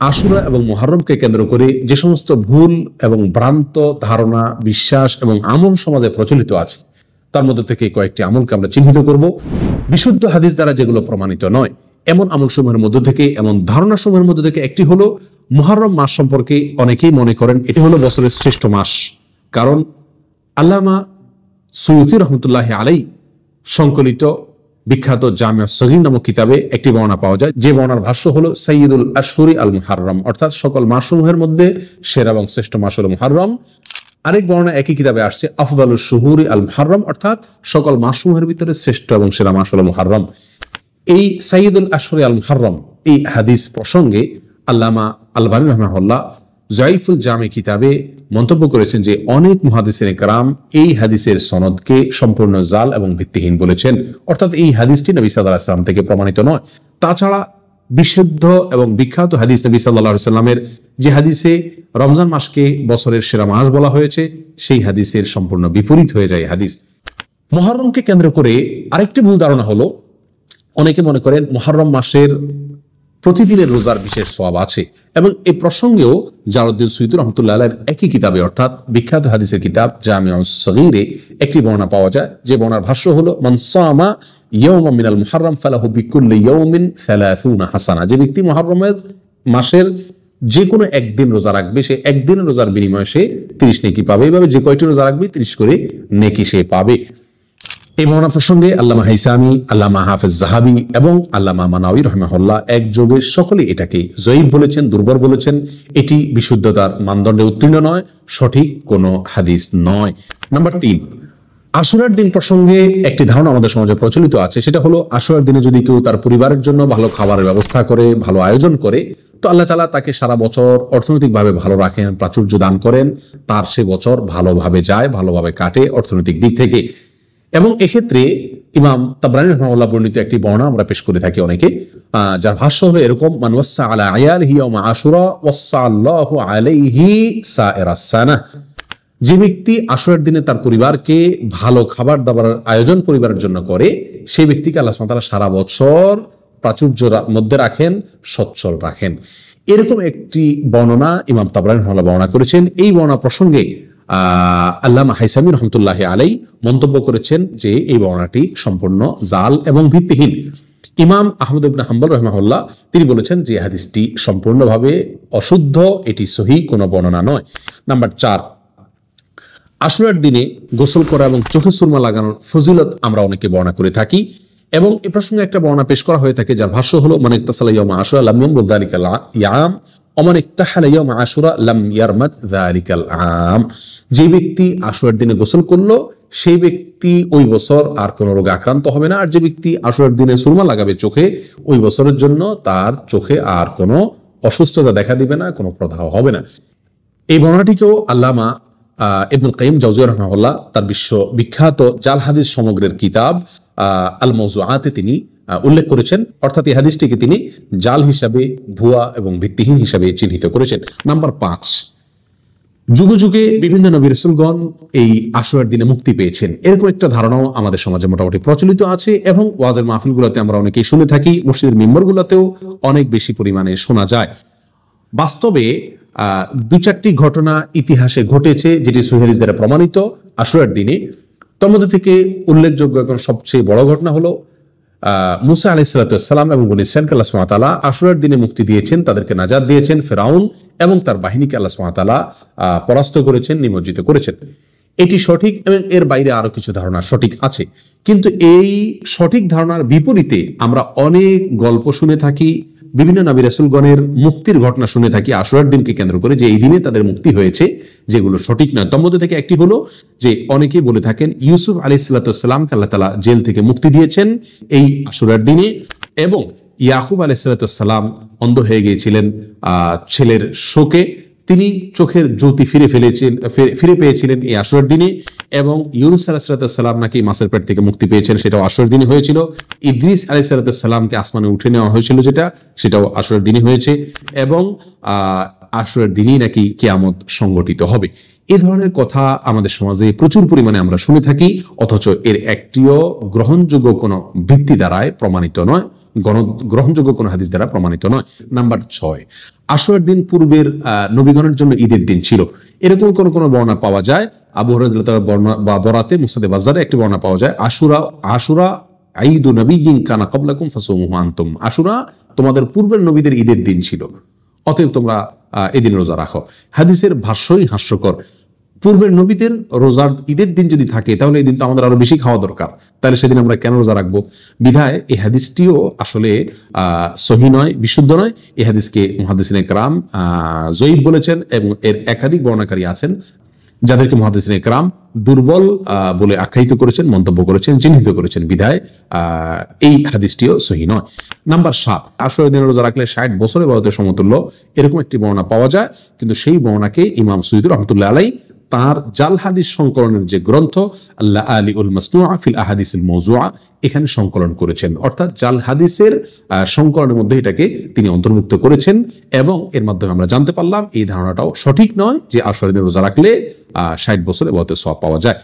আশুরা এবং মুহররমকে কেন্দ্র করে যে সমস্ত ভুল এবং ভ্রান্ত ধারণা, বিশ্বাস এবং আমল সমাজে প্রচলিত আছে, তার মধ্যে থেকে কয়েকটি আমলকে আমরা চিহ্নিত করব। বিশুদ্ধ হাদিস দ্বারা যেগুলো প্রমাণিত নয় এমন আমলসমূহের মধ্য থেকে, এমন ধারণাসমূহের মধ্য থেকে একটি হলো মুহররম মাস সম্পর্কে অনেকেই মনে করেন এটি হলো বছরের শ্রেষ্ঠ মাস। কারণ আল্লামা সুয়ুতি রহমতুল্লাহি আলাইহি সংকলিত বিখ্যাত জামিয়া সগীর নামক কিতাবে একটি বর্ণনা পাওয়া যায়, যে বর্ণনার ভাষ্য হলো সাইয়্যিদুল আশহুরি আল মুহররম, অর্থাৎ সকল মাসসমূহের মধ্যে সেরা এবং শ্রেষ্ঠ মাস হলো মুহররম। আরেক বর্ণনা একই কিতাবে আসছে আফদালুশ শুহুরি আল মুহররম, অর্থাৎ সকল মাসসমূহের ভিতরে শ্রেষ্ঠ এবং সেরা মাস হলো মুহররম। এই সাইয়্যিদুল আশহুরি আল মুহররম এই হাদিস প্রসঙ্গে আল্লামা আলবানী রাহিমাহুল্লাহ যায়ফুল জামি কিতাবে মন্তব্য করেছেন যে অনেক মুহাদ্দিসিনে কেরাম এই হাদিসের সনদকে সম্পূর্ণ জাল এবং ভিত্তিহীন বলেছেন, অর্থাৎ এই হাদিসটি নবী সাল্লাল্লাহু আলাইহি ওয়াসাল্লাম থেকে প্রমাণিত নয়। তাছাড়া বিশুদ্ধ এবং বিখ্যাত হাদিস নবী সাল্লাল্লাহু আলাইহি ওয়াসাল্লামের যে হাদিসে রমজান মাসকে বছরের সেরা মাস বলা হয়েছে, সেই হাদিসের সম্পূর্ণ বিপরীত হয়ে যায় হাদিস। মুহররমকে কেন্দ্র করে আরেকটি ভুল ধারণা হলো, অনেকে মনে করেন মুহররম মাসের প্রতিদিনের রোজার বিশেষ সওয়াব আছে, এবং এই প্রসঙ্গেও জালালউদ্দিন সুয়ুতী রাহমাতুল্লাহ আলাইহির একই কিতাবে অর্থাৎ বিখ্যাত হাদিসের কিতাব জামিউস সগীরে একটি বর্ণনা পাওয়া যায়, যে বর্ণনার ভাষ্য হলো মান সামা ইয়াওমান মিনাল মুহররম ফালাহু বিকুল্লি ইয়াওমিন 30 হাসানা, যে ব্যক্তি মুহররমের মাসের যে কোনো একদিন রোজা রাখবে, সে একদিনের রোজার বিনিময়ে সে 30 নেকি পাবে। এইভাবে যে কয়টি রোজা রাখবে 30 করে নেকি সে পাবে। এই বর্ণনা প্রসঙ্গে আল্লামা হাইসামি, আল্লামা হাফেজ যাহাবী এবং আল্লামা মানাউই রাহিমাহুল্লাহ একযোগে সকলে এটাকে জয়ীফ বলেছেন, দুর্বল বলেছেন। এটি বিশুদ্ধতার মানদণ্ডে উত্তীর্ণ নয়, সঠিক কোনো হাদিস নয়। নাম্বার 3, আশুরার দিন প্রসঙ্গে একটি ধারণা আমাদের সমাজে প্রচলিত আছে, সেটা হলো আশুরার দিনে যদি কেউ তার পরিবারের জন্য ভালো খাবারের ব্যবস্থা করে, ভালো আয়োজন করে, তো আল্লাহ তাআলা তাকে সারা বছর অর্থনৈতিকভাবে ভালো রাখেন, প্রাচুর্য দান করেন, তার সে বছর ভালোভাবে যায়, ভালোভাবে কাটে অর্থনৈতিক দিক থেকে। এবং এক্ষেত্রে ইমাম তাবরানী রাহিমাহুল্লাহ বর্ণিত একটি বর্ণনা আমরা পেশ করে থাকি অনেকে, যার ভাষ্য হলো এরকম, মান ওয়াসা আলা আয়ালিহি ইয়াওমা আশুরা ওয়াসা আল্লাহু আলাইহি সাইরাস সানাহ, যে ব্যক্তি আশুরার দিনে তার পরিবারকে ভালো খাবার দাবার আয়োজন পরিবারের জন্য করে, সেই ব্যক্তিকে আল্লাহ সুবহানাহু ওয়া তাআলা সারা বছর প্রাচুর্য মধ্যে রাখেন, সচ্ছল রাখেন। এরকম একটি বর্ণনা ইমাম তাবরানী রাহিমাহুল্লাহ বর্ণনা করেছেন। এই বর্ণনা প্রসঙ্গে আল্লামা হাইসামি রহমতুল্লাহি আলাইহি মন্তব্য করেছেন যে এই বর্ণনাটি সম্পূর্ণ জাল এবং ভিত্তিহীন। ইমাম আহমদ ইবনে হাম্বল রাহিমাহুল্লাহ তিনি বলেছেন যে হাদিসটি সম্পূর্ণভাবে অশুদ্ধ, এটি সহিহ কোনো বর্ণনা নয়। নাম্বার 4, আশুরার দিনে গোসল করা এবং চোখে সুরমা লাগানোর ফজিলত আমরা অনেকে বর্ণনা করে থাকি, এবং এ প্রসঙ্গে একটা বর্ণনা পেশ করা হয়ে থাকে যার ভাষ্য হলো মান ইগতাসালা ইয়াওমা আশুরা লাম ইয়ামুদ যালিকাল ইয়াম ওমান ইক্তাহালা ইয়াওমা আশুরা লাম ইয়ারমাদ যালিকাল আম, যে ব্যক্তি আশুরার দিনে গোসল করলো সেই ব্যক্তি ওই বছর আর কোনো রোগে আক্রান্ত হবে না, আর যে ব্যক্তি আশুরার দিনে সুরমা লাগাবে চোখে, ওই বছরের জন্য তার চোখে আর কোনো অসুস্থতা দেখা দিবে না, কোনো প্রদাহ হবে না। এই বর্ণনাটিকেও আল্লামা ইবনুল কাইয়িম জাওজিয়্যি রাহিমাহুল্লাহ তার বিখ্যাত জাল হাদিস সমগ্রের কিতাব আল মাওযুআতে তিনি উল্লেখ করেছেন, অর্থাৎ এই হাদিসটিকে তিনি জাল হিসাবে, ভুয়া এবং ভিত্তিহীন হিসাবে চিহ্নিত করেছেন। নাম্বার 5, যুগে যুগে বিভিন্ন নবী রাসূলগণ এই আশুরার দিনে মুক্তি পেয়েছেন, এরকম একটা ধারণাও আমাদের সমাজে মোটামুটি প্রচলিত আছে, এবং ওয়াজের মাহফিলগুলোতে আমরা অনেকেই শুনে থাকি, মসজিদের মিম্বরগুলোতেও অনেক বেশি পরিমাণে শোনা যায়। বাস্তবে 2-4টি ঘটনা ইতিহাসে ঘটেছে যেটি সহিহ হাদিস দ্বারা প্রমাণিত আশুরার দিনে। তার মধ্যে থেকে উল্লেখযোগ্য এবং সবচেয়ে বড় ঘটনা হলো মুসা আলাইহিস সালাম এবং বনী ইসরাঈলকে আল্লাহ সুবহানাহু ওয়া তাআলা আশুরার দিনে মুক্তি দিয়েছেন, তাদেরকে নাজাত দিয়েছেন। ফিরআউন এবং তার বাহিনীকে আল্লাহ সুবহানাহু ওয়া তাআলা পরাস্ত করেছেন, নিমজ্জিত করেছেন। এটি সঠিক, এবং এর বাইরে আরো কিছু ধারণা সঠিক আছে, কিন্তু এই সঠিক ধারণার বিপরীতে আমরা অনেক গল্প শুনে থাকি, বিভিন্ন নবী রাসূলগণের মুক্তির ঘটনা শুনে থাকি আশুরার দিনকে কেন্দ্র করে, যে এই দিনে তাদের মুক্তি হয়েছে, যেগুলো সঠিক নয়। তার মধ্যে থেকে একটি হলো যে অনেকেই বলে থাকেন ইউসুফ আলাইহিস সালামকে আল্লাহ তাআলা জেল থেকে মুক্তি দিয়েছেন এই আশুরার দিনে, এবং ইয়াকুব আলাইহিস সালাম অন্ধ হয়ে গিয়েছিলেন ছেলের শোকে, তিনি চোখের জ্যোতি ফিরে পেয়েছিলেন এই আশুরার দিনে, এবং ইউনূস আলাইহিস সালাম নাকি মাছের পেট থেকে মুক্তি পেয়েছেন, সেটাও আশুরার দিনে হয়েছিল। ইদ্রিস আলাইহিস সালামকে আসমানে উঠে নেওয়া হয়েছিল, সেটাও আশুরার দিনে হয়েছে, এবং আশুরার দিনই নাকি কিয়ামত সংগঠিত হবে। এই ধরনের কথা আমাদের সমাজে প্রচুর পরিমাণে আমরা শুনে থাকি, অথচ এর একটিও গ্রহণযোগ্য কোনো ভিত্তি দ্বারায় প্রমাণিত নয়, গ্রহণযোগ্য কোনো হাদিস দ্বারা প্রমাণিত নয়। নাম্বার 6, আশুরার দিন পূর্বের নবীগণের জন্য ঈদের দিন ছিল, এরকম কোন বর্ণনা পাওয়া যায়। আবু হুরায়রা রাদিয়াল্লাহু বর্ণনা বা বরাতে মুসনাদে বাজ্জারে একটি বর্ণনা পাওয়া যায়, আশুরা ঈদু নবিয়্যিন কানা ক্বাবলাকুম ফাসুমুহু আনতুম, আশুরা তোমাদের পূর্বের নবীদের ঈদের দিন ছিল, অতএব তোমরা এই দিন রোজা রাখো। হাদিসের ভাষ্যই হাস্যকর। পূর্বের নবীদের রোজার ঈদের দিন যদি থাকে তাহলে এই দিন তো আমাদের আরো বেশি খাওয়া দরকার, তাহলে সেদিন আমরা কেন রোজা রাখবো? বিধায় এই হাদিসটিও আসলে সহিহ নয়, বিশুদ্ধ নয়। এই হাদিসকে মুহাদ্দিসিনে কেরাম যঈফ বলেছেন এবং এর একাধিক বর্ণনাকারী আছেন যাদেরকে মুহাদ্দিসিনে কেরাম দুর্বল বলে আখ্যায়িত করেছেন, মন্তব্য করেছেন, চিহ্নিত করেছেন। বিধায় এই হাদিসটিও সহিহ নয়। নাম্বার 7, আশুরার দিনে রোজা রাখলে 60 বছরের ইবাদতের সমতুল্য, এরকম একটি বর্ণনা পাওয়া যায়, কিন্তু সেই বর্ণনাকে ইমাম সুয়ুতী রাহমাতুল্লাহ আলাইহি তার জাল হাদিস সংকলনের যে গ্রন্থ আল্লাহ আলী উল মাসনুআ ফিল আহাদিসিল মাওযুআ এখানে সংকলন করেছেন, অর্থাৎ জাল হাদিসের সংকলনের মধ্যে এটাকে তিনি অন্তর্ভুক্ত করেছেন। এবং এর মাধ্যমে আমরা জানতে পারলাম এই ধারণাটাও সঠিক নয় যে আশুরার দিনে রোজা রাখলে 60 বছর ইবাদতের সওয়াব পাওয়া যায়।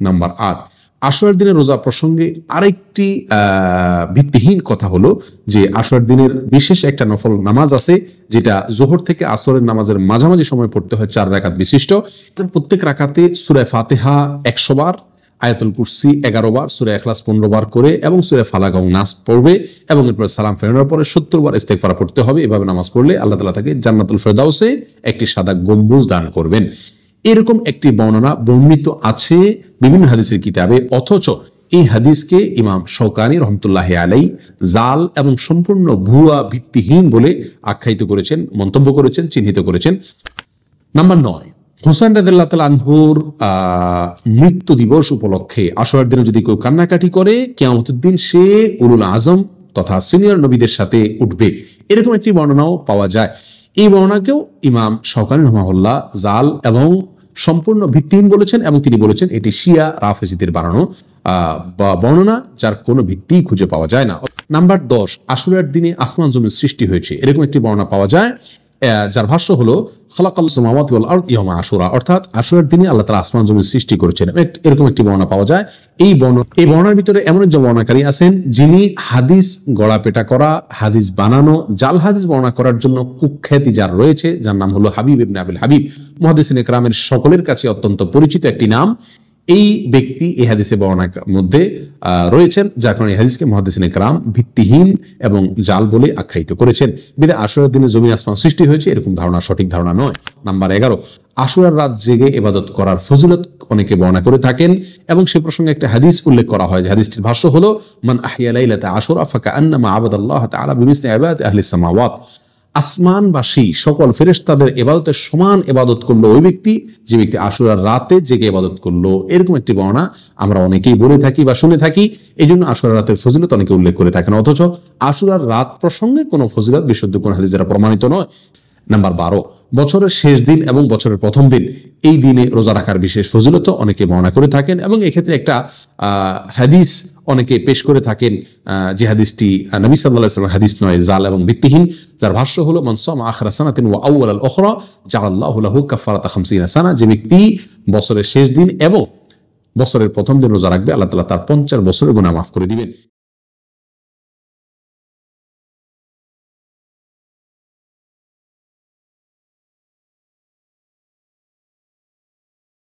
নাম্বার 8, আশুরার দিনের রোজা প্রসঙ্গে আরেকটি ভিত্তিহীন কথা হলো যে আশুরার দিনের বিশেষ একটা নফল নামাজ আছে যেটা যোহর থেকে আসরের নামাজের মাঝামাঝি সময় পড়তে হয়, 4 রাকাত বিশিষ্ট। প্রত্যেক রাকাতে সূরা ফাতিহা 100 বার, আয়াতুল কুরসি 11 বার, সূরা ইখলাস 15 বার করে এবং সূরা ফালাক এবং নাস পড়বে এবং এরপর সালাম ফেরানোর পরে 70 বার ইস্তেগফার পড়তে হবে। এভাবে নামাজ পড়লে আল্লাহ তাআলা তাকে জান্নাতুল ফেরদাউসে একটি সাদা গম্বুজ দান করবেন। এরকম একটি বর্ণনা বর্ণিত আছে বিভিন্ন হাদিসের কিতাবে, অথচ এই হাদিসকে ইমাম শওকানী রহমতুল্লাহ আলাইহি জাল এবং সম্পূর্ণ ভুয়া ভিত্তিহীন বলে আখ্যায়িত করেছেন, মন্তব্য করেছেন, চিহ্নিত করেছেন। নাম্বার 9, হুসাইন রাদিয়াল্লাহু তাআলা আনহুর মৃত্যু দিবস উপলক্ষে আশুরার দিনে যদি কেউ কান্নাকাটি করে কিয়ামতের দিন সে উলুল আজম তথা সিনিয়র নবীদের সাথে উঠবে, এরকম একটি বর্ণনাও পাওয়া যায়। এই বর্ণনাকেও ইমাম শওকানী রাহিমাহুল্লাহ জাল এবং সম্পূর্ণ ভিত্তিহীন বলেছেন এবং তিনি বলেছেন এটি শিয়া রাফেজিদের বানানো বর্ণনা যার কোনো ভিত্তি খুঁজে পাওয়া যায় না। নাম্বার 10, আশুরার দিনে আসমান জমির সৃষ্টি হয়েছে, এরকম একটি বর্ণনা পাওয়া যায় যার ভাষ্য হলো খালাকাল্লাহু সামাওয়াতি ওয়াল আরদ ইয়াওমা আশুরা, অর্থাৎ আশুরার দিনে আল্লাহ তাআলা আসমান জমির সৃষ্টি করেছেন, এরকম একটি বর্ণনা পাওয়া যায়। এই বর্ণনার ভিতরে এমন একজন বর্ণনাকারী আছেন যিনি হাদিস গড়াপেটা করা, হাদিস বানানো, জাল হাদিস বর্ণনা করার জন্য কুখ্যাতি যার রয়েছে, যার নাম হলো হাবিব ইবনে আবিল হাবিব। মুহাদ্দিসিনে কেরামের সকলের কাছে অত্যন্ত পরিচিত একটি নাম। এই ব্যক্তি এই হাদিসে বর্ণনার মধ্যে রয়েছেন, যার কারণে এই হাদিসকে মুহাদ্দিসিনে কেরাম ভিত্তিহীন এবং জাল বলে আখ্যায়িত করেছেন। বিধায় আশুরার দিনে জমিন আসমান সৃষ্টি হয়েছে এরকম ধারণা সঠিক ধারণা নয়। নাম্বার 11, আশুরার রাত জেগে ইবাদত করার ফজিলত অনেকে বর্ণনা করে থাকেন এবং সে প্রসঙ্গে একটা হাদিস উল্লেখ করা হয়। হাদিসটির ভাষ্য হলো মান আহইয়া লাইলাতা আশুরা ফাকান্নামা আবাদাল্লাহ তাআলা বিমিসলি ইবাদাতি আহলিস সামাওয়াত, আসমানবাসী সকল ফেরেশতাদের ইবাদতের সমান ইবাদত করলো ওই ব্যক্তি যে ব্যক্তি আশুরার রাতে জেগে ইবাদত করলো, এরকম একটি বর্ণনা আমরা অনেকেই বলে থাকি বা শুনে থাকি। এই জন্য আশুরার রাতের ফজিলত অনেকে উল্লেখ করে থাকেন, অথচ আশুরার রাত প্রসঙ্গে কোনো ফজিলত বিশুদ্ধ কোন হাদিস দ্বারা প্রমাণিত নয়। নাম্বার 12, বছরের শেষ দিন এবং বছরের প্রথম দিন এই দিনে রোজা রাখার বিশেষ ফজিলত অনেকে বর্ণনা করে থাকেন এবং এক্ষেত্রে একটা হাদিস অনেকে পেশ করে থাকেন যে হাদিসটি নবী সাল্লাল্লাহু আলাইহি ওয়াসাল্লাম হাদিস নয়, জাল এবং ভিত্তিহীন, যার ভাষ্য হলো মান সামা আখিরা সানাতিন ওয়া আউওয়ালাল উখরা জাআলাল্লাহু লাহু কাফারাতা 50 সানা, যে ব্যক্তি বছরের শেষ দিন এবং বছরের প্রথম দিন রোজা রাখবে আল্লাহ তাআলা তার 50 বছরের গুনাহ মাফ করে দিবেন।